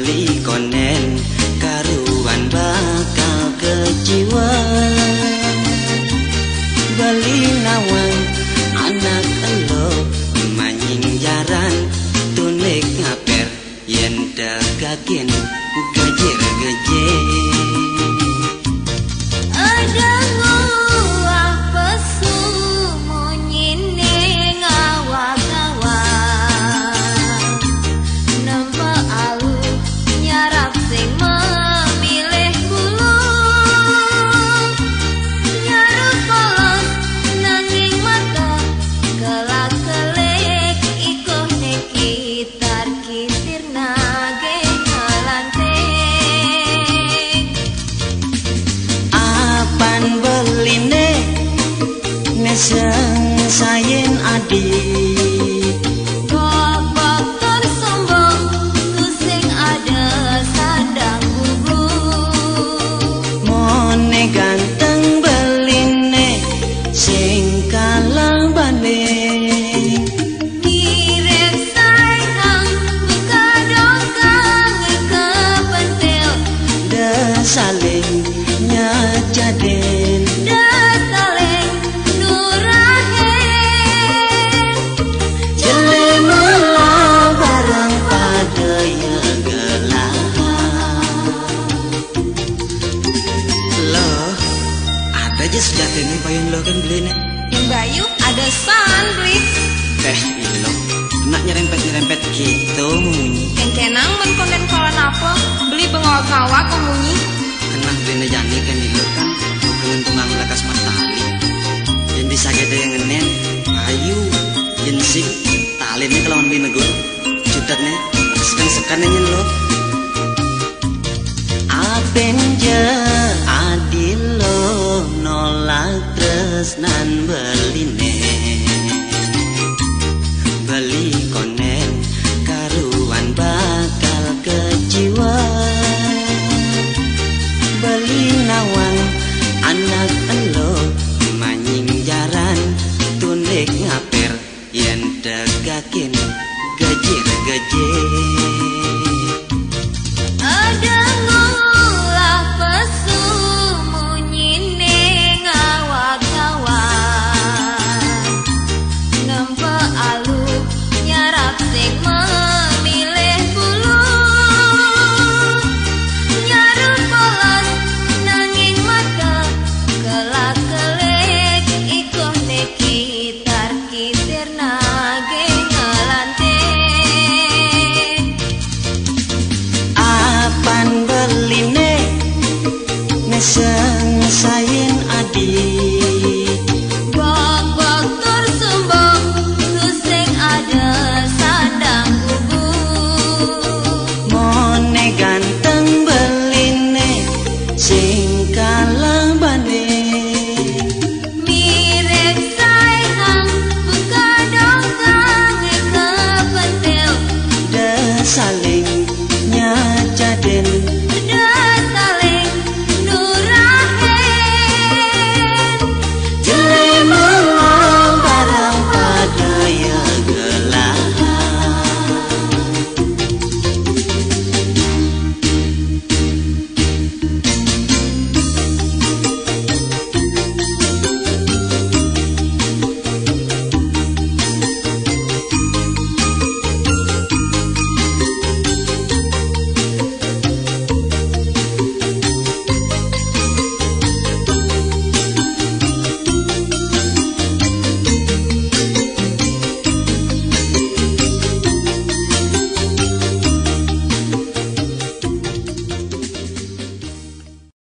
beli konen karuan bakal kecewa. Beli nawang anak elo manying jaran tunik ngaper yen dagakin gejer-gejer. Neseng sayen adik Babak tersombong kusing ada sandang gugur. Mone ganteng beline sing kalah banding. Mirip sayang muka dongkang kepentil. Saling nyajaden sejati ini payung lo kan beli nih. Yang Bayu ada sunblock. Lo nak nyerempet gitu munyi. Yang kenang menkonden kolan apa beli bengawak-ngawak munyi. Kenang beli jani kan di lo kan bukan tungang lakas matali. Yang bisa gede yang ngenen Bayu jensik talin nih kelawan beli negul judat nih sekan nyen lo. Apenje adil lo nolak tresnan beline beli konen karuan bakal kecewa. Beli nawang anak elo manying jaran tunik ngaper yen dagakin gejer-gejer.